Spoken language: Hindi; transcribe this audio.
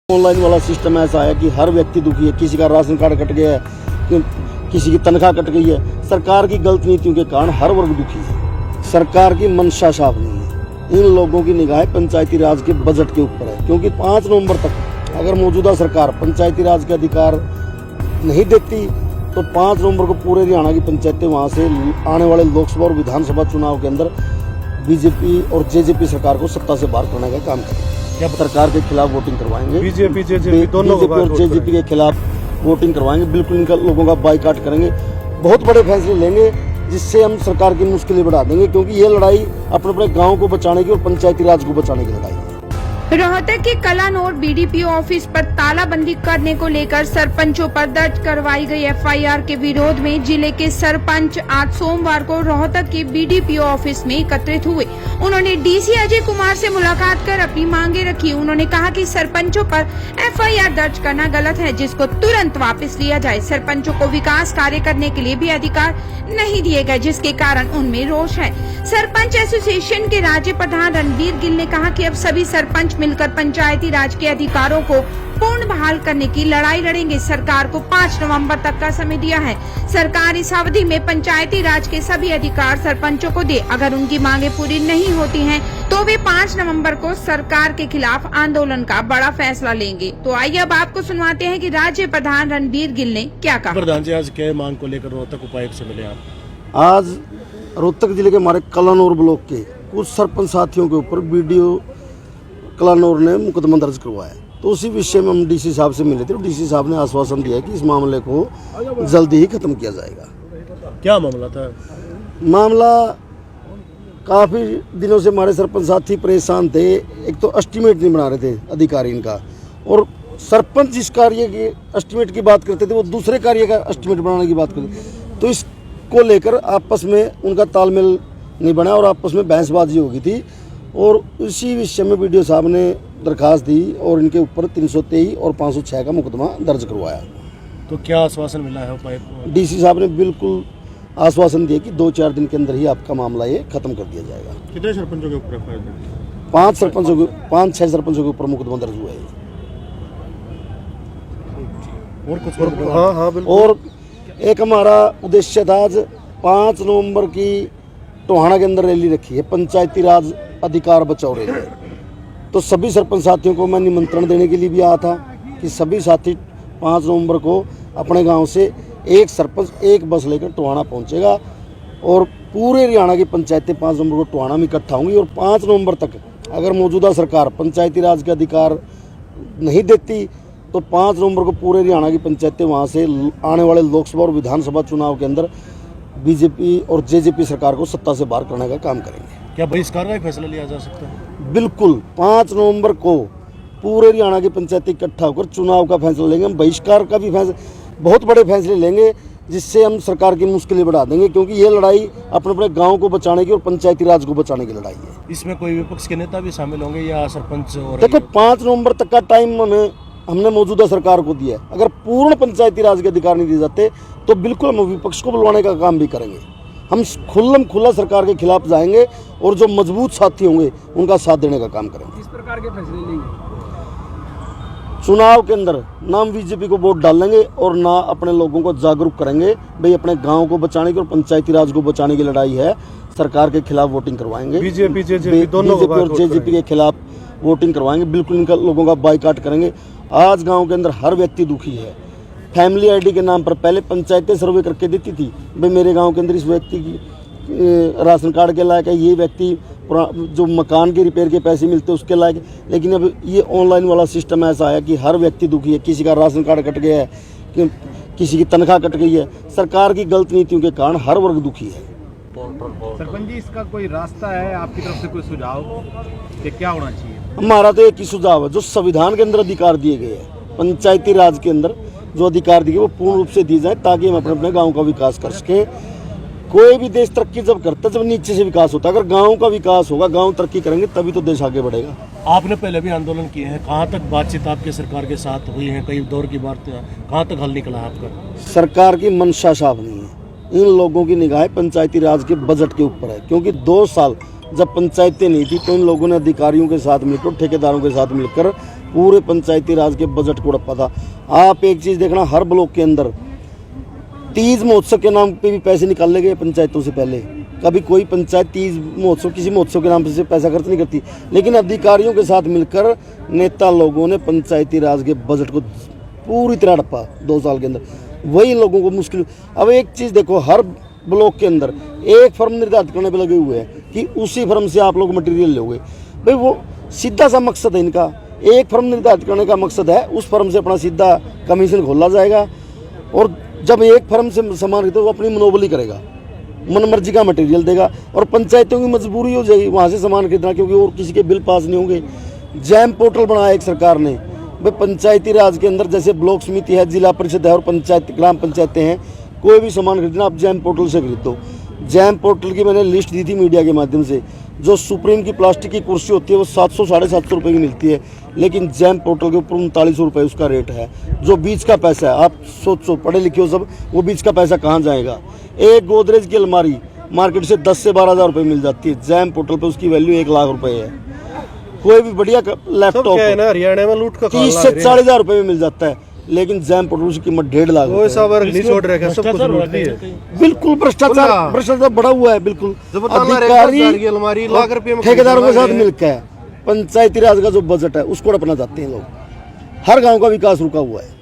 ऑनलाइन वाला सिस्टम ऐसा है कि हर व्यक्ति दुखी है। किसी का राशन कार्ड कट गया है, किसी की तनख्वाह कट गई है। सरकार की गलत नीतियों के कारण हर वर्ग दुखी है। सरकार की मंशा साफ नहीं है। इन लोगों की निगाहें पंचायती राज के बजट के ऊपर है, क्योंकि 5 नवंबर तक अगर मौजूदा सरकार पंचायती राज के अधिकार नहीं देती तो 5 नवंबर को पूरे हरियाणा की पंचायतें वहां से आने वाले लोकसभा और विधानसभा चुनाव के अंदर बीजेपी और जेजेपी सरकार को सत्ता से बाहर करने का काम करेंगे। क्या सरकार के खिलाफ वोटिंग करवाएंगे, बीजेपी और जेजेपी के खिलाफ वोटिंग करवाएंगे। बिल्कुल इनका लोगों का बाइकाट करेंगे। बहुत बड़े फैसले लेंगे जिससे हम सरकार की मुश्किलें बढ़ा देंगे, क्योंकि ये लड़ाई अपने अपने गाँव को बचाने की और पंचायती राज को बचाने की लड़ाई है। रोहतक के कलानौर बीडीपीओ ऑफिस पर तालाबंदी करने को लेकर सरपंचों पर दर्ज करवाई गई एफआईआर के विरोध में जिले के सरपंच आज सोमवार को रोहतक के बीडीपीओ ऑफिस में एकत्रित हुए। उन्होंने डीसी अजय कुमार से मुलाकात कर अपनी मांगे रखी। उन्होंने कहा कि सरपंचों पर एफआईआर दर्ज करना गलत है, जिसको तुरंत वापस लिया जाए। सरपंचों को विकास कार्य करने के लिए भी अधिकार नहीं दिए गए, जिसके कारण उनमें रोष है। सरपंच एसोसिएशन के राज्य प्रधान रणबीर गिल ने कहा कि अब सभी सरपंच मिलकर पंचायती राज के अधिकारों को पूर्ण बहाल करने की लड़ाई लड़ेंगे। सरकार को 5 नवंबर तक का समय दिया है। सरकार इस अवधि में पंचायती राज के सभी अधिकार सरपंचों को दे। अगर उनकी मांगे पूरी नहीं होती हैं, तो वे 5 नवंबर को सरकार के खिलाफ आंदोलन का बड़ा फैसला लेंगे। तो आइए अब आपको सुनवाते हैं कि राज्य प्रधान रणबीर गिल ने क्या कहा। प्रधान जी, आज क्या मांग को लेकर रोहतक उपायुक्त से मिले आप? आज रोहतक जिले के हमारे कलानौर ब्लॉक के कुछ सरपंच साथियों के ऊपर बीडीओ कलानौर ने मुकदमा दर्ज करवाया, तो उसी विषय में हम डीसी साहब से मिले थे। डीसी साहब ने आश्वासन दिया कि इस मामले को जल्दी ही खत्म किया जाएगा। क्या मामला था? मामला काफी दिनों से हमारे सरपंच साथी परेशान थे। एक तो एस्टीमेट नहीं बना रहे थे अधिकारी इनका, और सरपंच जिस कार्य के एस्टीमेट की बात करते थे वो दूसरे कार्य का एस्टीमेट बनाने की बात करते थे। तो इसको लेकर आपस में उनका तालमेल नहीं बना और आपस में बहसबाजी हो गई थी, और उसी विषय में बीडीओ साहब ने दरखास्त दी और इनके ऊपर 323 और 506 का मुकदमा दर्ज करवाया। तो क्या आश्वासन मिला है उपायुक्त? डीसी साहब ने बिल्कुल आश्वासन दिया कि 2-4 दिन के अंदर ही आपका मामला ये खत्म कर दिया जाएगा। कितने सरपंचों के ऊपर एफआईआर? 5-6 सरपंचों के ऊपर मुकदमा दर्ज हुआ है। और कुछ? हाँ बिल्कुल। और एक हमारा उद्देश्य था, आज 5 नवंबर की टोहाना के अंदर रैली रखी है, पंचायती राज अधिकार बचाओ रैली। तो सभी सरपंच साथियों को मैं निमंत्रण देने के लिए भी आया था कि सभी साथी 5 नवंबर को अपने गांव से एक सरपंच एक बस लेकर टोहाना पहुंचेगा, और पूरे हरियाणा की पंचायतें 5 नवंबर को टोहाना में इकट्ठा होंगी। और 5 नवंबर तक अगर मौजूदा सरकार पंचायती राज के अधिकार नहीं देती तो 5 नवंबर को पूरे हरियाणा की पंचायतें वहाँ से आने वाले लोकसभा और विधानसभा चुनाव के अंदर बीजेपी और जेजेपी सरकार को सत्ता से बाहर करने का काम करेंगे। क्या बहिष्कार का फैसला लिया जा सकता है? बिल्कुल 5 नवंबर को पूरे हरियाणा की पंचायतें इकट्ठा होकर चुनाव का फैसला लेंगे। हम बहिष्कार का भी फैसला, बहुत बड़े फैसले लेंगे जिससे हम सरकार की मुश्किलें बढ़ा देंगे, क्योंकि ये लड़ाई अपने अपने गाँव को बचाने की और पंचायती राज को बचाने की लड़ाई है। इसमें कोई विपक्ष के नेता भी शामिल होंगे या सरपंच? और देखो 5 नवंबर तक का टाइम हमने मौजूदा सरकार को दिया है। अगर पूर्ण पंचायती राज के अधिकार नहीं दिए जाते तो बिल्कुल हम विपक्ष को बुलवाने का काम भी करेंगे। हम खुला सरकार के खिलाफ जाएंगे और जो मजबूत साथी होंगे उनका साथ देने का काम करेंगे। किस प्रकार के फैसले लेंगे? चुनाव के अंदर ना हम बीजेपी को वोट डालेंगे और ना अपने लोगों को जागरूक करेंगे। भाई अपने गांव को बचाने की और पंचायती राज को बचाने की लड़ाई है। सरकार के खिलाफ वोटिंग करवाएंगे, बीजेपी और जेजेपी के खिलाफ वोटिंग करवाएंगे। बिल्कुल इनका लोगों का बाइकाट करेंगे। आज गांव के अंदर हर व्यक्ति दुखी है। फैमिली आईडी के नाम पर पहले पंचायतें सर्वे करके देती थी, भाई मेरे गांव के अंदर इस व्यक्ति की राशन कार्ड के लायक है, ये व्यक्ति जो मकान के रिपेयर के पैसे मिलते हैं उसके लायक। लेकिन अब ये ऑनलाइन वाला सिस्टम ऐसा है कि हर व्यक्ति दुखी है। किसी का राशन कार्ड कट गया है, किसी की तनख्वाह कट गई है। सरकार की गलत नीतियों के कारण हर वर्ग दुखी है। सरपंच जी, इसका कोई रास्ता है आपकी तरफ से, कोई सुझाव कि क्या होना चाहिए? हमारा तो एक ही सुझाव है, जो संविधान के अंदर अधिकार दिए गए हैं, पंचायती राज के अंदर जो अधिकार दिए वो पूर्ण रूप से दिए जाए, ताकि हम अपने अपने गाँव का विकास कर सकें। कोई भी देश तरक्की जब करता है जब नीचे से विकास होता है। अगर गाँव का विकास होगा, गाँव तरक्की करेंगे तभी तो देश आगे बढ़ेगा। आपने पहले भी आंदोलन किए हैं, कहाँ तक बातचीत आपके सरकार के साथ हुई है? कई दौर की बात, कहाँ तक हल निकला आपका? सरकार की मंशा साफ नहीं है। इन लोगों की निगाहें पंचायती राज के बजट के ऊपर है, क्योंकि 2 साल जब पंचायतें नहीं थी तो इन लोगों ने अधिकारियों के साथ मिलकर, ठेकेदारों के साथ मिलकर पूरे पंचायती राज के बजट को हड़प्पा था। आप एक चीज देखना, हर ब्लॉक के अंदर तीज महोत्सव के नाम पे भी पैसे निकाले गए पंचायतों से पहले। कभी कोई पंचायत तीज महोत्सव किसी महोत्सव के नाम से पैसा खर्च नहीं करती, लेकिन अधिकारियों के साथ मिलकर नेता लोगों ने पंचायती राज के बजट को पूरी तरह हड़प्पा 2 साल के अंदर। वही लोगों को मुश्किल। अब एक चीज़ देखो, हर ब्लॉक के अंदर एक फर्म निर्धारित करने पे लगे हुए हैं कि उसी फर्म से आप लोग मटेरियल लोगे। भाई वो सीधा सा मकसद है इनका, एक फर्म निर्धारित करने का मकसद है, उस फर्म से अपना सीधा कमीशन खोला जाएगा और जब एक फर्म से सामान खरीदो वो अपनी मनोबली करेगा, मनमर्जी का मटेरियल देगा और पंचायतों की मजबूरी हो जाएगी वहाँ से सामान खरीदना, क्योंकि और किसी के बिल पास नहीं होंगे। जैम पोर्टल बनाया एक सरकार ने, भाई पंचायती राज के अंदर जैसे ब्लॉक समिति है, जिला परिषद है और पंचायत ग्राम पंचायतें हैं, कोई भी सामान खरीदना आप जैम पोर्टल से खरीदो। जैम पोर्टल की मैंने लिस्ट दी थी मीडिया के माध्यम से। जो सुप्रीम की प्लास्टिक की कुर्सी होती है वो 700 साढ़े 700 रुपये की मिलती है, लेकिन जैम पोर्टल के ऊपर 39 रुपये उसका रेट है। जो बीच का पैसा है, आप सोचो, पढ़े लिखे हो सब, वो बीच का पैसा कहाँ जाएगा। एक गोदरेज की अलमारी मार्केट से 10 से 12 हज़ार रुपये मिल जाती है, जैम पोर्टल पर उसकी वैल्यू 1 लाख रुपये है। कोई भी बढ़िया लैपटॉप हरियाणा में लूट का 30 से 40 हज़ार रुपये में मिल जाता है, लेकिन जैम पोर्टल की कीमत 1.5 लाख। बिल्कुल भ्रष्टाचार बढ़ा हुआ है। बिल्कुल अधिकारी ठेकेदारों के साथ मिलकर पंचायती राज का जो बजट है उसको अपना चाहते हैं लोग। हर गांव का विकास रुका हुआ है।